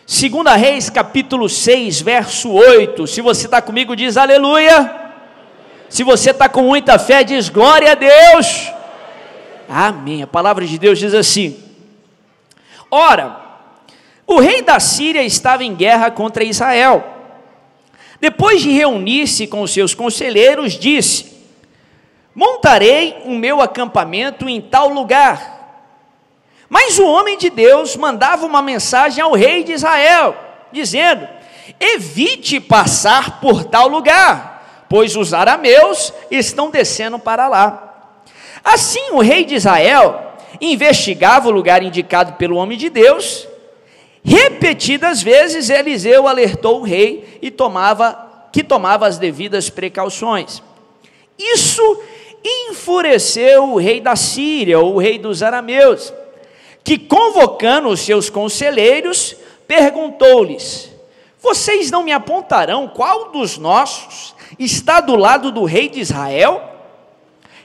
2 Reis, capítulo 6, verso 8. Se você está comigo, diz aleluia. Se você está com muita fé, diz glória a Deus. Amém. A palavra de Deus diz assim: ora, o rei da Síria estava em guerra contra Israel. Depois de reunir-se com os seus conselheiros, disse: montarei o meu acampamento em tal lugar. Mas o homem de Deus mandava uma mensagem ao rei de Israel, dizendo: evite passar por tal lugar, pois os arameus estão descendo para lá. Assim o rei de Israel investigava o lugar indicado pelo homem de Deus. Repetidas vezes Eliseu alertou o rei e tomava as devidas precauções. Isso enfureceu o rei da Síria, ou o rei dos arameus, que, convocando os seus conselheiros, perguntou-lhes: vocês não me apontarão qual dos nossos está do lado do rei de Israel?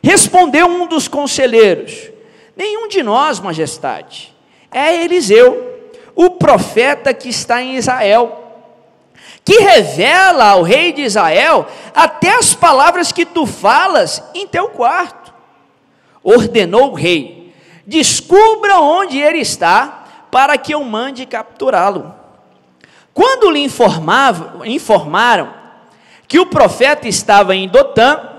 Respondeu um dos conselheiros: nenhum de nós, majestade, é Eliseu, o profeta que está em Israel, que revela ao rei de Israel até as palavras que tu falas em teu quarto. Ordenou o rei: descubra onde ele está, para que eu mande capturá-lo. Quando lhe informaram que o profeta estava em Dotã,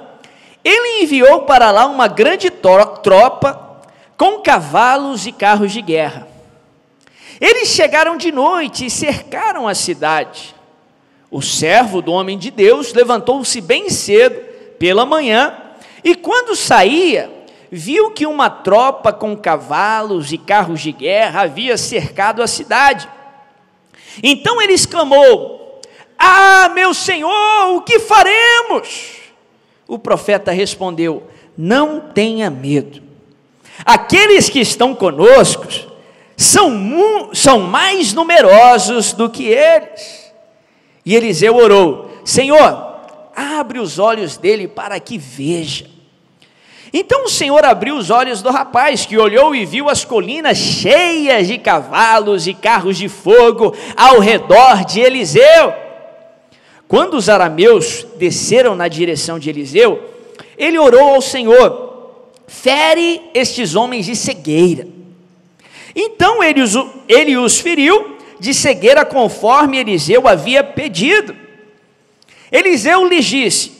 ele enviou para lá uma grande tropa com cavalos e carros de guerra. Eles chegaram de noite e cercaram a cidade. O servo do homem de Deus levantou-se bem cedo, pela manhã, e quando saía, viu que uma tropa com cavalos e carros de guerra havia cercado a cidade. Então ele exclamou: ah, meu senhor, o que faremos? O profeta respondeu: não tenha medo, aqueles que estão conosco são mais numerosos do que eles. E Eliseu orou: Senhor, abre os olhos dele para que veja. Então o Senhor abriu os olhos do rapaz, que olhou e viu as colinas cheias de cavalos e carros de fogo ao redor de Eliseu. Quando os arameus desceram na direção de Eliseu, ele orou ao Senhor: fere estes homens de cegueira. Então ele os feriu de cegueira conforme Eliseu havia pedido. Eliseu lhes disse: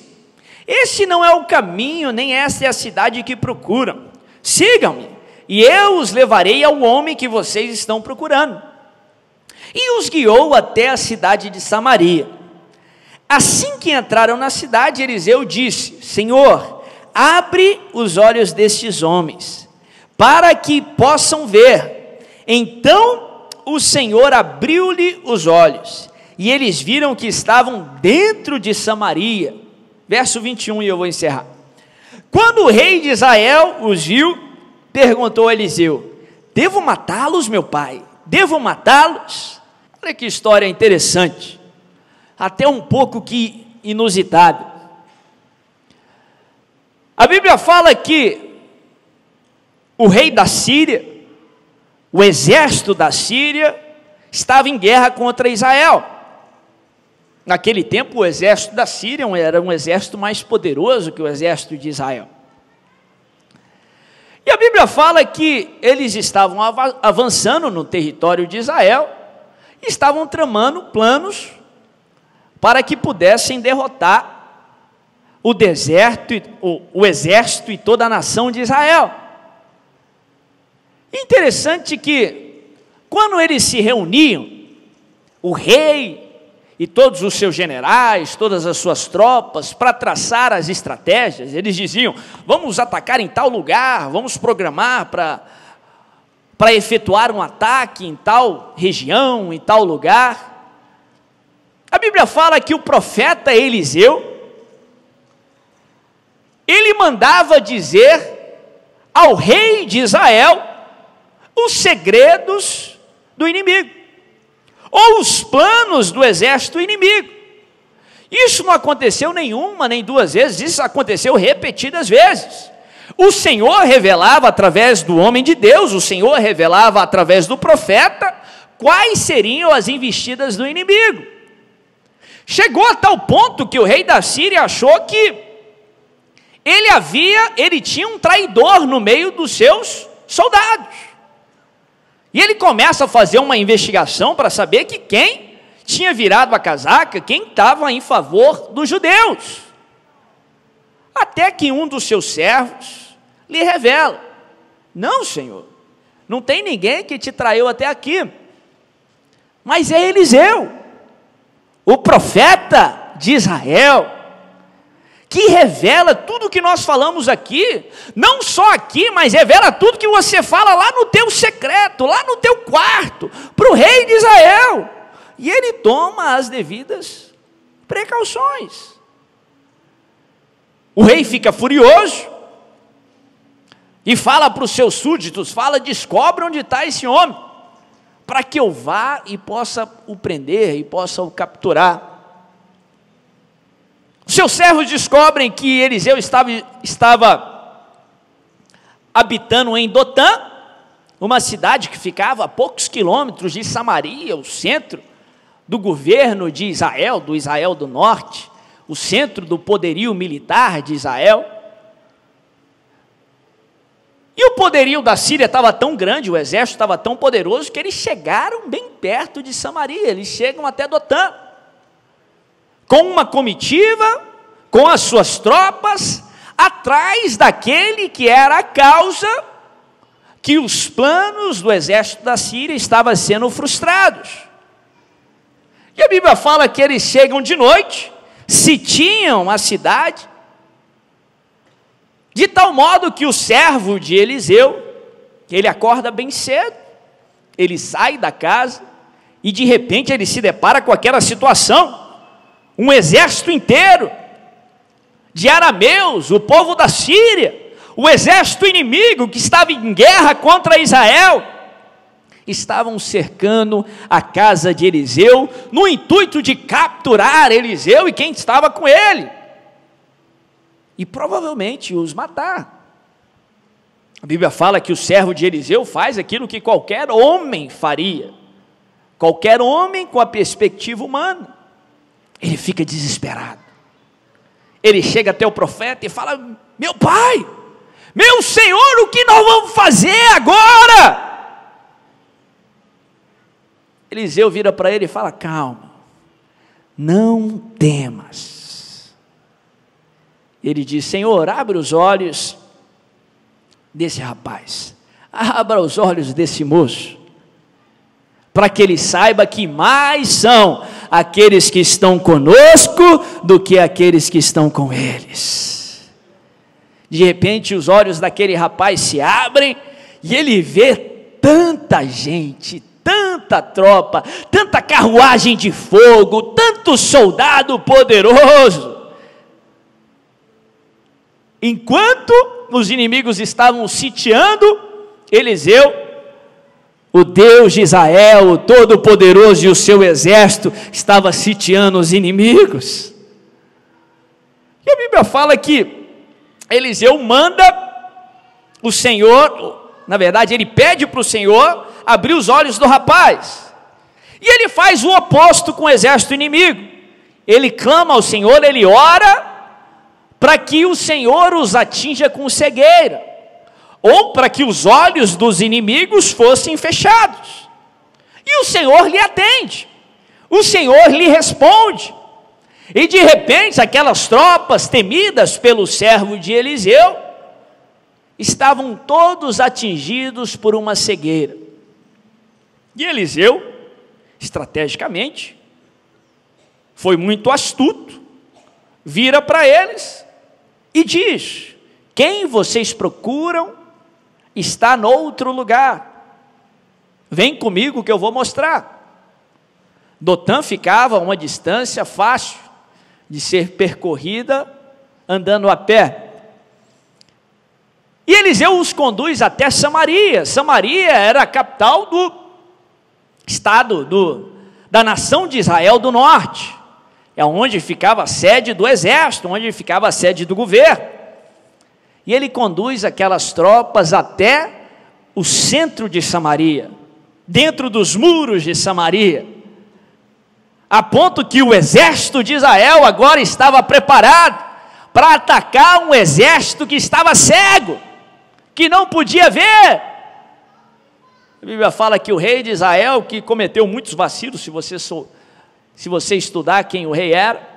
este não é o caminho, nem esta é a cidade que procuram. Sigam-me, e eu os levarei ao homem que vocês estão procurando. E os guiou até a cidade de Samaria. Assim que entraram na cidade, Eliseu disse: Senhor, abre os olhos destes homens, para que possam ver. Então o Senhor abriu-lhe os olhos, e eles viram que estavam dentro de Samaria. Verso 21, e eu vou encerrar. Quando o rei de Israel os viu, perguntou a Eliseu: devo matá-los, meu pai? Devo matá-los? Olha que história interessante, até um pouco que inusitada. A Bíblia fala que o rei da Síria, o exército da Síria, estava em guerra contra Israel. Naquele tempo, o exército da Síria era um exército mais poderoso que o exército de Israel. E a Bíblia fala que eles estavam avançando no território de Israel, e estavam tramando planos para que pudessem derrotar o exército e toda a nação de Israel. Interessante que, quando eles se reuniam, o rei e todos os seus generais, todas as suas tropas, para traçar as estratégias, eles diziam: vamos atacar em tal lugar, vamos programar para efetuar um ataque em tal região, em tal lugar. A Bíblia fala que o profeta Eliseu, ele mandava dizer ao rei de Israel os segredos do inimigo, ou os planos do exército inimigo. Isso não aconteceu nenhuma, nem duas vezes, isso aconteceu repetidas vezes. O Senhor revelava através do homem de Deus, o Senhor revelava através do profeta, quais seriam as investidas do inimigo. Chegou a tal ponto que o rei da Síria achou que ele tinha um traidor no meio dos seus soldados. E ele começa a fazer uma investigação para saber que quem tinha virado a casaca, quem estava em favor dos judeus. Até que um dos seus servos lhe revela: não, Senhor, não tem ninguém que te traiu até aqui, mas é Eliseu, o profeta de Israel, que revela tudo o que nós falamos aqui, não só aqui, mas revela tudo que você fala lá no teu secreto, lá no teu quarto, para o rei de Israel, e ele toma as devidas precauções. O rei fica furioso, e fala para os seus súditos, descobre onde está esse homem, para que eu vá e possa o prender, e possa o capturar. Os seus servos descobrem que Eliseu estava habitando em Dotã, uma cidade que ficava a poucos quilômetros de Samaria, o centro do governo de Israel, do Israel do Norte, o centro do poderio militar de Israel. E o poderio da Síria estava tão grande, o exército estava tão poderoso, que eles chegaram bem perto de Samaria, eles chegam até Dotã, com uma comitiva, com as suas tropas, atrás daquele que era a causa que os planos do exército da Síria estavam sendo frustrados. E a Bíblia fala que eles chegam de noite, sitiam a cidade, de tal modo que o servo de Eliseu, ele acorda bem cedo, ele sai da casa, e de repente ele se depara com aquela situação, um exército inteiro, de arameus, o povo da Síria, o exército inimigo que estava em guerra contra Israel, estavam cercando a casa de Eliseu, no intuito de capturar Eliseu e quem estava com ele, e provavelmente os matar. A Bíblia fala que o servo de Eliseu faz aquilo que qualquer homem faria, qualquer homem com a perspectiva humana. Ele fica desesperado, ele chega até o profeta e fala: meu pai, meu senhor, o que nós vamos fazer agora? Eliseu vira para ele e fala: calma, não temas. Ele diz: Senhor, abre os olhos desse rapaz, abra os olhos desse moço, para que ele saiba que mais são aqueles que estão conosco do que aqueles que estão com eles. De repente os olhos daquele rapaz se abrem, e ele vê tanta gente, tanta tropa, tanta carruagem de fogo, tanto soldado poderoso. Enquanto os inimigos estavam sitiando Eliseu, o Deus de Israel, o Todo-Poderoso, e o seu exército estava sitiando os inimigos. E a Bíblia fala que Eliseu manda o Senhor, na verdade ele pede para o Senhor abrir os olhos do rapaz, e ele faz o oposto com o exército inimigo. Ele clama ao Senhor, ele ora para que o Senhor os atinja com cegueira, ou para que os olhos dos inimigos fossem fechados. E o Senhor lhe atende, o Senhor lhe responde, e de repente aquelas tropas temidas pelo servo de Eliseu estavam todos atingidos por uma cegueira. E Eliseu, estrategicamente, foi muito astuto, vira para eles e diz: quem vocês procuram está no outro lugar, vem comigo que eu vou mostrar. Dotã ficava a uma distância fácil de ser percorrida andando a pé, e Eliseu os conduz até Samaria. Samaria era a capital do estado da nação de Israel do Norte, é onde ficava a sede do exército, onde ficava a sede do governo. E ele conduz aquelas tropas até o centro de Samaria, dentro dos muros de Samaria, a ponto que o exército de Israel agora estava preparado para atacar um exército que estava cego, que não podia ver. A Bíblia fala que o rei de Israel, que cometeu muitos vacilos, se você estudar quem o rei era,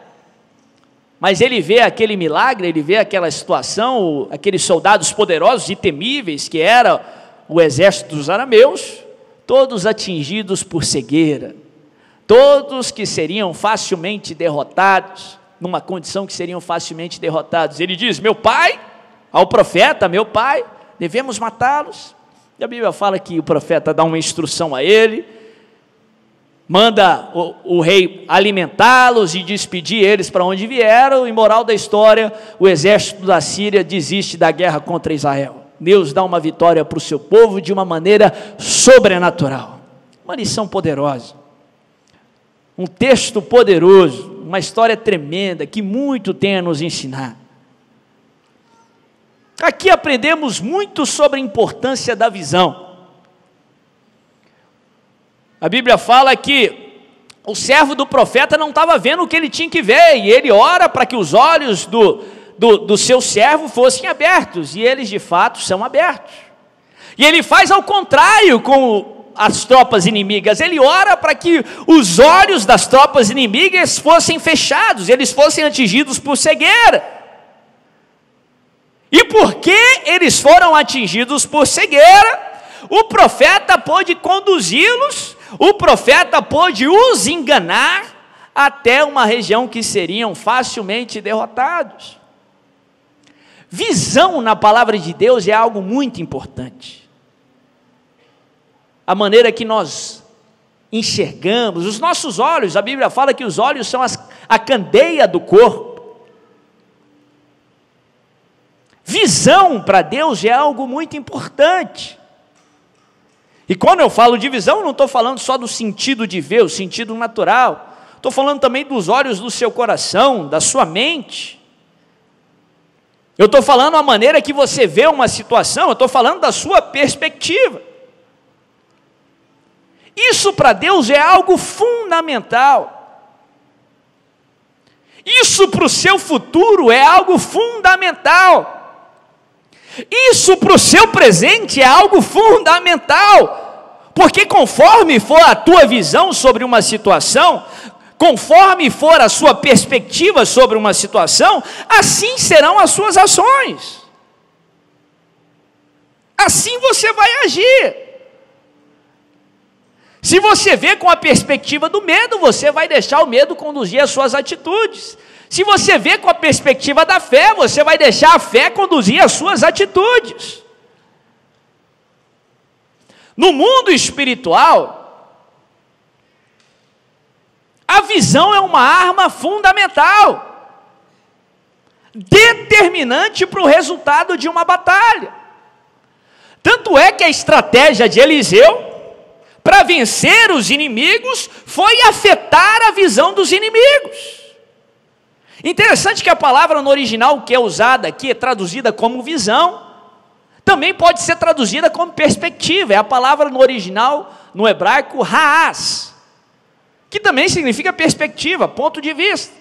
mas ele vê aquele milagre, ele vê aquela situação, aqueles soldados poderosos e temíveis que era o exército dos arameus, todos atingidos por cegueira, todos que seriam facilmente derrotados, numa condição que seriam facilmente derrotados. Ele diz: meu pai, ao profeta, meu pai, devemos matá-los. E a Bíblia fala que o profeta dá uma instrução a ele, manda o rei alimentá-los e despedir eles para onde vieram, e moral da história, o exército da Síria desiste da guerra contra Israel. Deus dá uma vitória para o seu povo de uma maneira sobrenatural. Uma lição poderosa, um texto poderoso, uma história tremenda que muito tem a nos ensinar. Aqui aprendemos muito sobre a importância da visão. A Bíblia fala que o servo do profeta não estava vendo o que ele tinha que ver, e ele ora para que os olhos do seu servo fossem abertos, e eles de fato são abertos. E ele faz ao contrário com as tropas inimigas, ele ora para que os olhos das tropas inimigas fossem fechados, eles fossem atingidos por cegueira. E porque eles foram atingidos por cegueira, o profeta pôde conduzi-los, o profeta pôde os enganar até uma região que seriam facilmente derrotados. Visão na palavra de Deus é algo muito importante. A maneira que nós enxergamos, os nossos olhos, a Bíblia fala que os olhos são a candeia do corpo. Visão para Deus é algo muito importante. E quando eu falo de visão, eu não estou falando só do sentido de ver, o sentido natural. Estou falando também dos olhos do seu coração, da sua mente. Eu estou falando a maneira que você vê uma situação, eu estou falando da sua perspectiva. Isso para Deus é algo fundamental. Isso para o seu futuro é algo fundamental. Isso para o seu presente é algo fundamental, porque conforme for a tua visão sobre uma situação, conforme for a sua perspectiva sobre uma situação, assim serão as suas ações, assim você vai agir. Se você vê com a perspectiva do medo, você vai deixar o medo conduzir as suas atitudes. Se você vê com a perspectiva da fé, você vai deixar a fé conduzir as suas atitudes. No mundo espiritual, a visão é uma arma fundamental, determinante para o resultado de uma batalha. Tanto é que a estratégia de Eliseu para vencer os inimigos foi afetar a visão dos inimigos. Interessante que a palavra no original que é usada aqui, é traduzida como visão, também pode ser traduzida como perspectiva. É a palavra no original, no hebraico, haas, que também significa perspectiva, ponto de vista.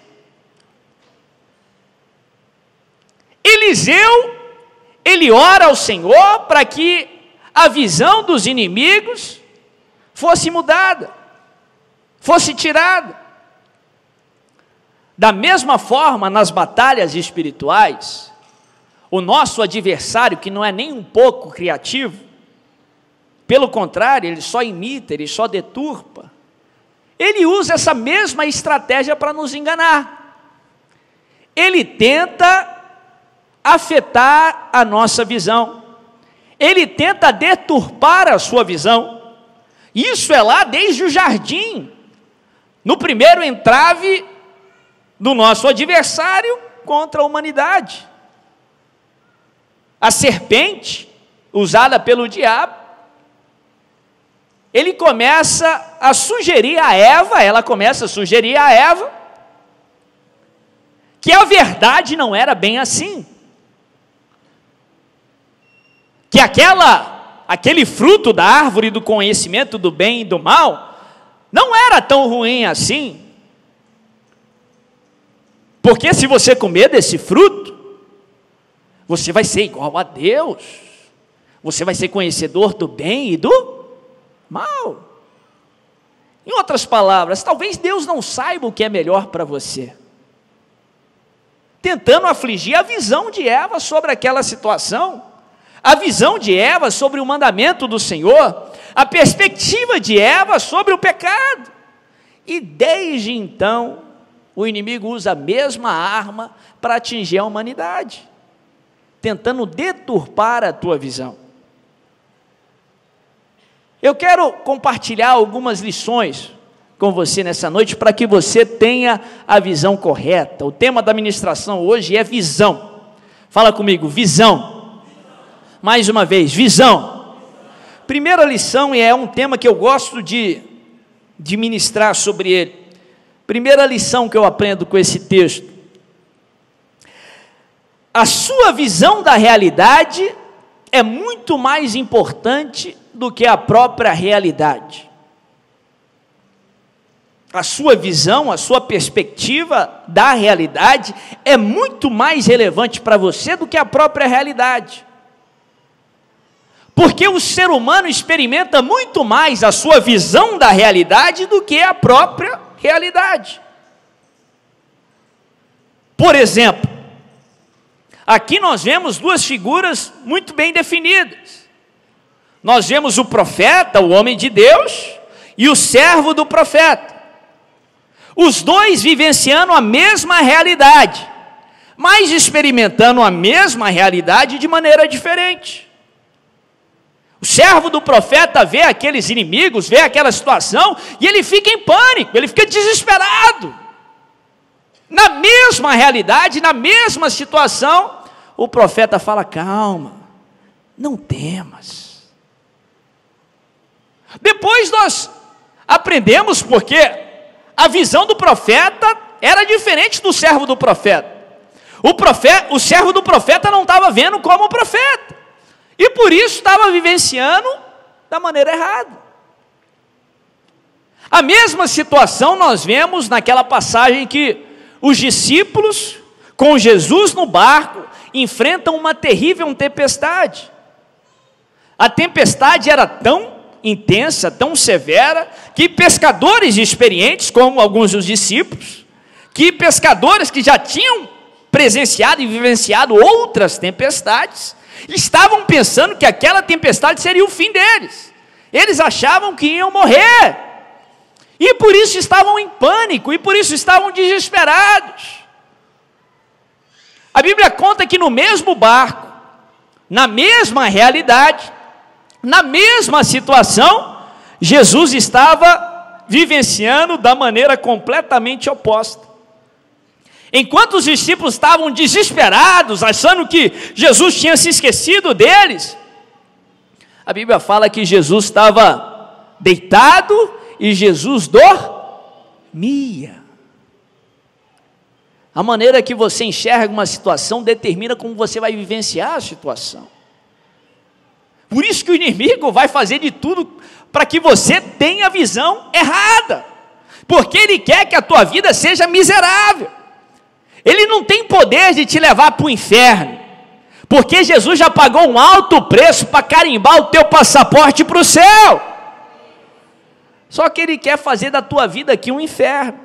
Eliseu, ele ora ao Senhor para que a visão dos inimigos fosse mudada, fosse tirada. Da mesma forma, nas batalhas espirituais, o nosso adversário, que não é nem um pouco criativo, pelo contrário, ele só imita, ele só deturpa, ele usa essa mesma estratégia para nos enganar. Ele tenta afetar a nossa visão, ele tenta deturpar a sua visão. Isso é lá desde o jardim, no primeiro entrave do nosso adversário contra a humanidade. A serpente, usada pelo diabo, ele começa a sugerir a Eva, ela começa a sugerir a Eva, que a verdade não era bem assim. Que aquela aquele fruto da árvore do conhecimento do bem e do mal não era tão ruim assim. Porque se você comer desse fruto, você vai ser igual a Deus. Você vai ser conhecedor do bem e do mal. Em outras palavras, talvez Deus não saiba o que é melhor para você, tentando afligir a visão de Eva sobre aquela situação, a visão de Eva sobre o mandamento do Senhor, a perspectiva de Eva sobre o pecado. E desde então, o inimigo usa a mesma arma para atingir a humanidade, tentando deturpar a tua visão. Eu quero compartilhar algumas lições com você nessa noite, para que você tenha a visão correta. O tema da ministração hoje é visão. Fala comigo, visão. Mais uma vez, visão. Primeira lição, e é um tema que eu gosto de ministrar sobre ele. Primeira lição que eu aprendo com esse texto: a sua visão da realidade é muito mais importante do que a própria realidade. A sua visão, a sua perspectiva da realidade é muito mais relevante para você do que a própria realidade. Porque o ser humano experimenta muito mais a sua visão da realidade do que a própria realidade. Por exemplo, aqui nós vemos duas figuras muito bem definidas. Nós vemos o profeta, o homem de Deus, e o servo do profeta. Os dois vivenciando a mesma realidade, mas experimentando a mesma realidade de maneira diferente. O servo do profeta vê aqueles inimigos, vê aquela situação, e ele fica em pânico, ele fica desesperado. Na mesma realidade, na mesma situação, o profeta fala: calma, não temas. Depois nós aprendemos porque a visão do profeta era diferente do servo do profeta. O servo do profeta não estava vendo como o profeta, e por isso estava vivenciando da maneira errada. A mesma situação nós vemos naquela passagem que os discípulos, com Jesus no barco, enfrentam uma terrível tempestade. A tempestade era tão intensa, tão severa, que pescadores experientes, como alguns dos discípulos, que pescadores que já tinham presenciado e vivenciado outras tempestades, estavam pensando que aquela tempestade seria o fim deles. Eles achavam que iam morrer, e por isso estavam em pânico, e por isso estavam desesperados. A Bíblia conta que no mesmo barco, na mesma realidade, na mesma situação, Jesus estava vivenciando da maneira completamente oposta. Enquanto os discípulos estavam desesperados, achando que Jesus tinha se esquecido deles, a Bíblia fala que Jesus estava deitado e Jesus dormia. A maneira que você enxerga uma situação determina como você vai vivenciar a situação. Por isso que o inimigo vai fazer de tudo para que você tenha a visão errada, porque ele quer que a tua vida seja miserável. Ele não tem poder de te levar para o inferno, porque Jesus já pagou um alto preço para carimbar o teu passaporte para o céu. Só que ele quer fazer da tua vida aqui um inferno,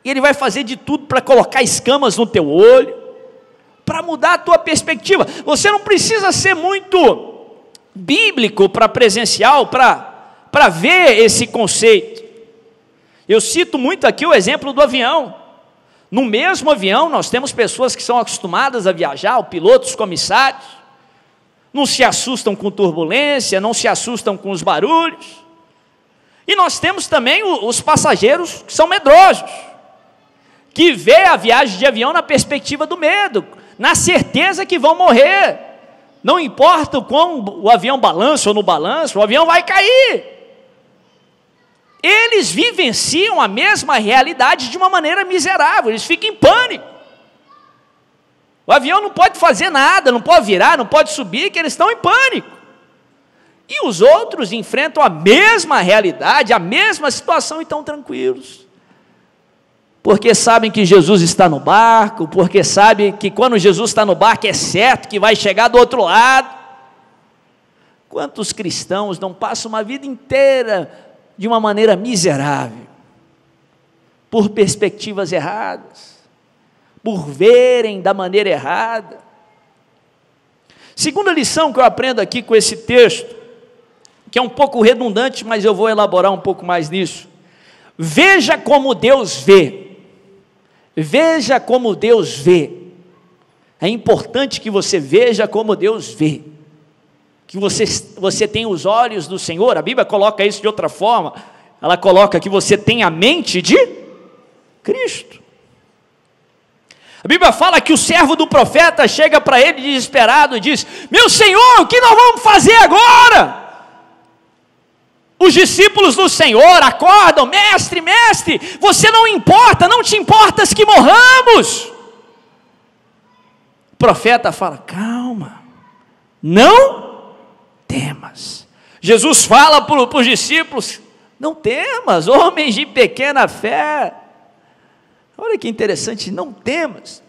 e ele vai fazer de tudo para colocar escamas no teu olho, para mudar a tua perspectiva. Você não precisa ser muito bíblico para presenciar, para ver esse conceito. Eu cito muito aqui o exemplo do avião. No mesmo avião nós temos pessoas que são acostumadas a viajar, o piloto, os comissários, não se assustam com turbulência, não se assustam com os barulhos. E nós temos também os passageiros que são medrosos, que vê a viagem de avião na perspectiva do medo, na certeza que vão morrer. Não importa o quão o avião balança ou não balança, o avião vai cair. Eles vivenciam a mesma realidade de uma maneira miserável, eles ficam em pânico. O avião não pode fazer nada, não pode virar, não pode subir, que eles estão em pânico. E os outros enfrentam a mesma realidade, a mesma situação e estão tranquilos. Porque sabem que Jesus está no barco, porque sabem que quando Jesus está no barco é certo que vai chegar do outro lado. Quantos cristãos não passam uma vida inteira de uma maneira miserável, por perspectivas erradas, por verem da maneira errada. Segunda lição que eu aprendo aqui com esse texto, que é um pouco redundante, mas eu vou elaborar um pouco mais nisso. Veja como Deus vê. Veja como Deus vê. É importante que você veja como Deus vê. Que você tenha os olhos do Senhor. A Bíblia coloca isso de outra forma. Ela coloca que você tem a mente de Cristo. A Bíblia fala que o servo do profeta chega para ele desesperado e diz: meu Senhor, o que nós vamos fazer agora? Os discípulos do Senhor acordam: mestre, mestre, você não importa, não te importas que morramos? O profeta fala: calma, não temas. Jesus fala para os discípulos: não temas, homens de pequena fé. Olha que interessante, não temas.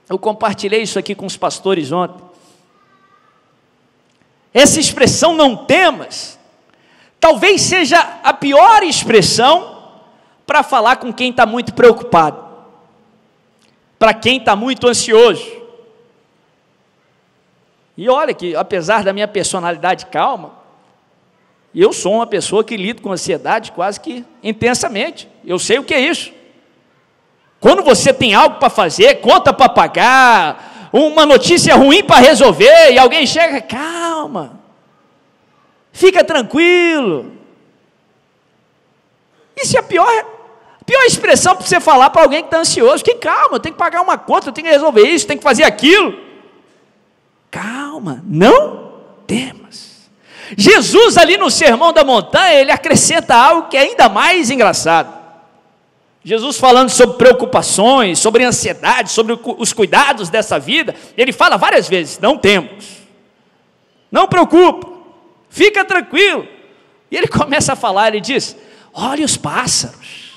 Eu compartilhei isso aqui com os pastores ontem. Essa expressão não temas, talvez seja a pior expressão para falar com quem está muito preocupado, para quem está muito ansioso. E olha que, apesar da minha personalidade calma, eu sou uma pessoa que lido com ansiedade quase que intensamente. Eu sei o que é isso. Quando você tem algo para fazer, conta para pagar, uma notícia ruim para resolver, e alguém chega: calma, fica tranquilo. Isso é a pior expressão para você falar para alguém que está ansioso. Que calma, eu tenho que pagar uma conta, eu tenho que resolver isso, tenho que fazer aquilo. Calma, não temas. Jesus ali no Sermão da Montanha, ele acrescenta algo que é ainda mais engraçado. Jesus falando sobre preocupações, sobre ansiedade, sobre os cuidados dessa vida, ele fala várias vezes: não temos, não preocupa, fica tranquilo. E ele começa a falar, ele diz: olha os pássaros,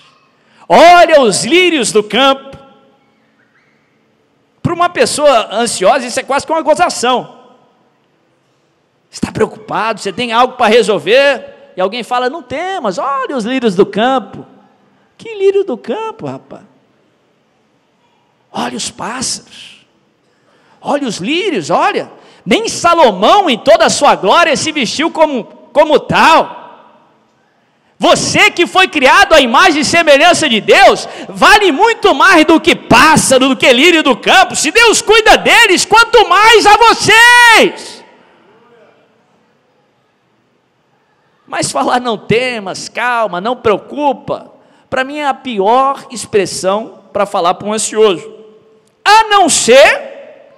olha os lírios do campo. Para uma pessoa ansiosa, isso é quase que uma gozação. Está preocupado, você tem algo para resolver, e alguém fala: não temas, olha os lírios do campo. Que lírio do campo, rapaz? Olha os pássaros, olha os lírios, olha, nem Salomão em toda a sua glória se vestiu como tal. Você que foi criado à imagem e semelhança de Deus, vale muito mais do que pássaro, do que lírio do campo. Se Deus cuida deles, quanto mais a vocês. Mas falar não temas, calma, não preocupa, para mim é a pior expressão para falar para um ansioso, a não ser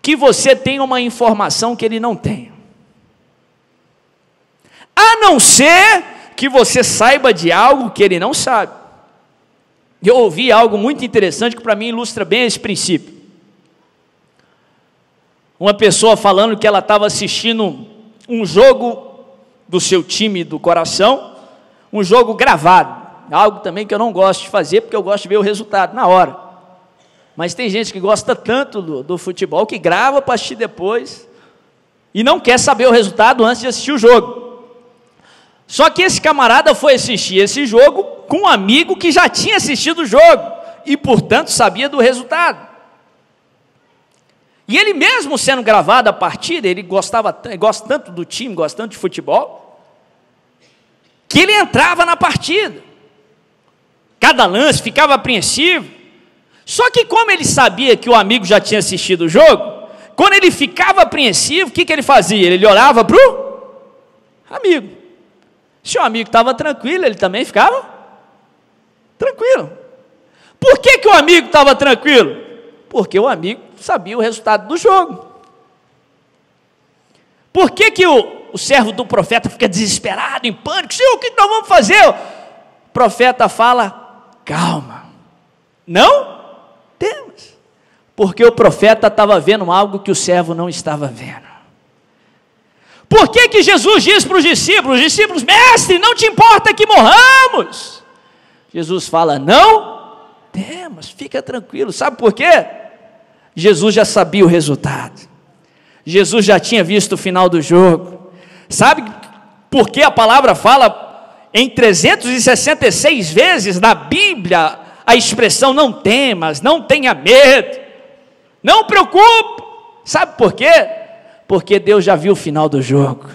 que você tenha uma informação que ele não tem, a não ser que você saiba de algo que ele não sabe. Eu ouvi algo muito interessante que para mim ilustra bem esse princípio. Uma pessoa falando que ela estava assistindo um jogo do seu time do coração, um jogo gravado. Algo também que eu não gosto de fazer, porque eu gosto de ver o resultado na hora. Mas tem gente que gosta tanto do futebol, que grava para assistir depois, e não quer saber o resultado antes de assistir o jogo. Só que esse camarada foi assistir esse jogo com um amigo que já tinha assistido o jogo, e portanto sabia do resultado. E ele mesmo sendo gravado a partida, ele gosta tanto do time, gosta tanto de futebol, que ele entrava na partida. Cada lance, ficava apreensivo. Só que como ele sabia que o amigo já tinha assistido o jogo, quando ele ficava apreensivo, o que ele fazia? Ele olhava para o amigo. Se o amigo estava tranquilo, ele também ficava tranquilo. Por que o amigo estava tranquilo? Porque o amigo sabia o resultado do jogo. Por que o servo do profeta fica desesperado, em pânico? Senhor, o que nós vamos fazer? O profeta fala: calma, não temas. Porque o profeta estava vendo algo que o servo não estava vendo. Por que Jesus diz para os discípulos, mestre, não te importa que morramos? Jesus fala, não temos, fica tranquilo. Sabe por quê? Jesus já sabia o resultado. Jesus já tinha visto o final do jogo. Sabe por que a palavra fala em 366 vezes na Bíblia a expressão não temas, não tenha medo, não preocupe? Sabe por quê? Porque Deus já viu o final do jogo.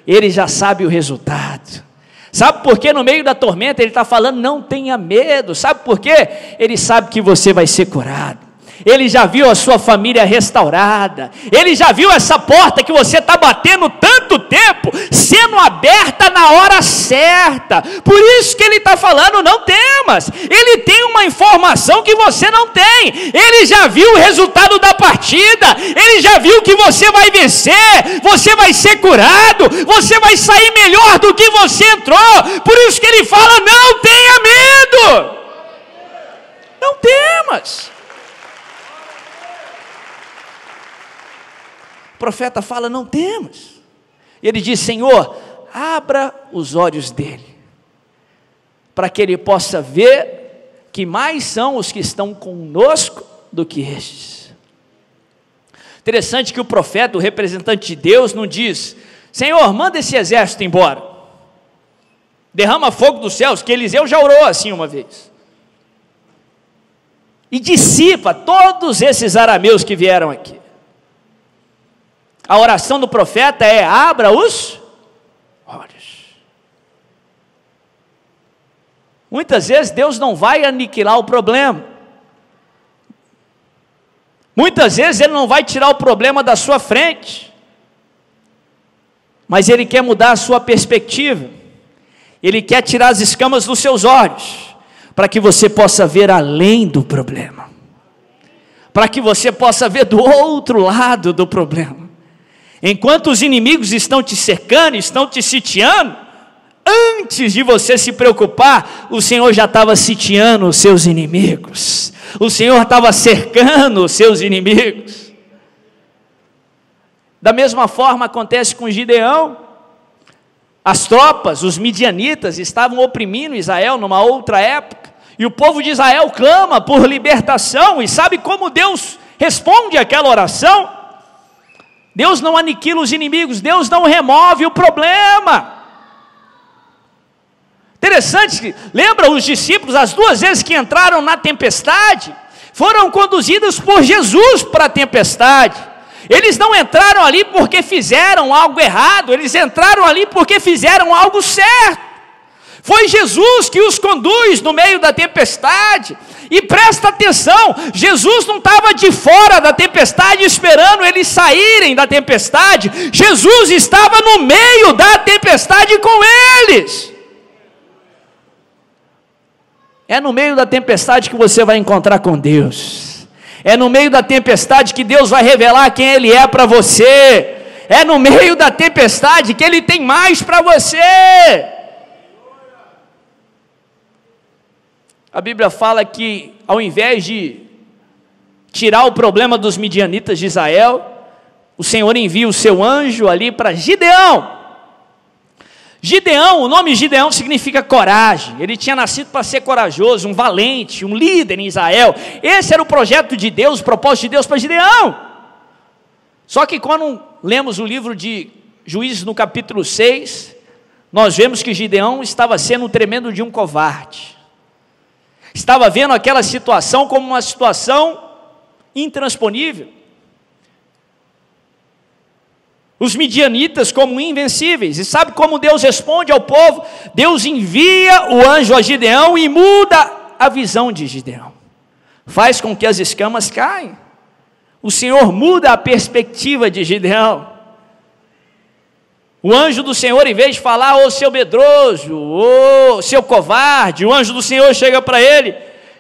Ele já sabe o resultado. Sabe por que no meio da tormenta Ele está falando não tenha medo? Sabe por quê? Ele sabe que você vai ser curado. Ele já viu a sua família restaurada. Ele já viu essa porta que você está batendo tanto tempo sendo aberta na hora certa. Por isso que Ele está falando não temas. Ele tem uma informação que você não tem. Ele já viu o resultado da partida. Ele já viu que você vai vencer. Você vai ser curado. Você vai sair melhor do que você entrou. Por isso que Ele fala não tenha medo. Não temas. O profeta fala, não temos. E ele diz, Senhor, abra os olhos dele, para que ele possa ver que mais são os que estão conosco do que estes. Interessante que o profeta, o representante de Deus, não diz, Senhor, manda esse exército embora, derrama fogo dos céus, que Eliseu já orou assim uma vez, e dissipa todos esses arameus que vieram aqui. A oração do profeta é, abra os olhos. Muitas vezes Deus não vai aniquilar o problema. Muitas vezes Ele não vai tirar o problema da sua frente. Mas Ele quer mudar a sua perspectiva. Ele quer tirar as escamas dos seus olhos, para que você possa ver além do problema. Para que você possa ver do outro lado do problema. Enquanto os inimigos estão te cercando, estão te sitiando, antes de você se preocupar, o Senhor já estava sitiando os seus inimigos. O Senhor estava cercando os seus inimigos. Da mesma forma acontece com Gideão. As tropas, os midianitas, estavam oprimindo Israel numa outra época, e o povo de Israel clama por libertação, e sabe como Deus responde àquela oração? Deus não aniquila os inimigos, Deus não remove o problema. Interessante, lembra os discípulos, as duas vezes que entraram na tempestade, foram conduzidos por Jesus para a tempestade. Eles não entraram ali porque fizeram algo errado, eles entraram ali porque fizeram algo certo. Foi Jesus que os conduz no meio da tempestade. E presta atenção, Jesus não estava de fora da tempestade esperando eles saírem da tempestade. Jesus estava no meio da tempestade com eles. É no meio da tempestade que você vai encontrar com Deus. É no meio da tempestade que Deus vai revelar quem Ele é para você. É no meio da tempestade que Ele tem mais para você. A Bíblia fala que ao invés de tirar o problema dos midianitas de Israel, o Senhor envia o seu anjo ali para Gideão. Gideão, o nome Gideão significa coragem. Ele tinha nascido para ser corajoso, um valente, um líder em Israel. Esse era o projeto de Deus, o propósito de Deus para Gideão. Só que quando lemos o livro de Juízes no capítulo 6, nós vemos que Gideão estava sendo um tremendo de um covarde. Estava vendo aquela situação como uma situação intransponível. Os midianitas como invencíveis. E sabe como Deus responde ao povo? Deus envia o anjo a Gideão e muda a visão de Gideão. Faz com que as escamas caem. O Senhor muda a perspectiva de Gideão. O anjo do Senhor, em vez de falar, ô seu medroso, ô seu covarde, o anjo do Senhor chega para ele,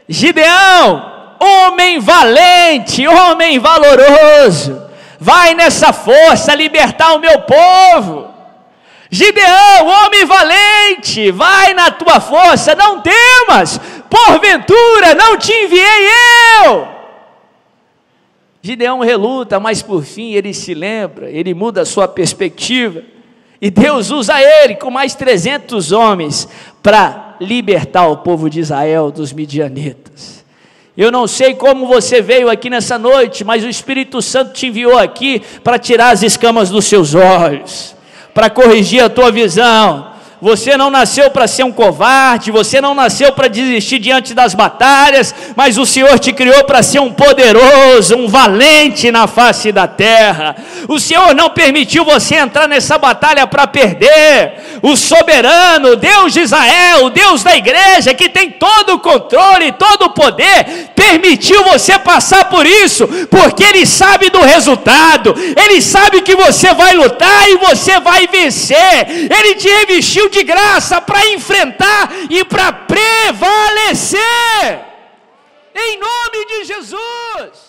Gideão, homem valente, homem valoroso, vai nessa força libertar o meu povo. Gideão, homem valente, vai na tua força, não temas, porventura não te enviei eu. Gideão reluta, mas por fim ele se lembra, ele muda a sua perspectiva, e Deus usa ele com mais 300 homens para libertar o povo de Israel dos midianitas. Eu não sei como você veio aqui nessa noite, mas o Espírito Santo te enviou aqui para tirar as escamas dos seus olhos, para corrigir a tua visão. Você não nasceu para ser um covarde, você não nasceu para desistir diante das batalhas, mas o Senhor te criou para ser um poderoso, um valente na face da terra. O Senhor não permitiu você entrar nessa batalha para perder. O soberano, Deus de Israel, o Deus da igreja, que tem todo o controle, todo o poder, permitiu você passar por isso, porque Ele sabe do resultado, Ele sabe que você vai lutar e você vai vencer. Ele te revestiu de graça para enfrentar e para prevalecer, em nome de Jesus.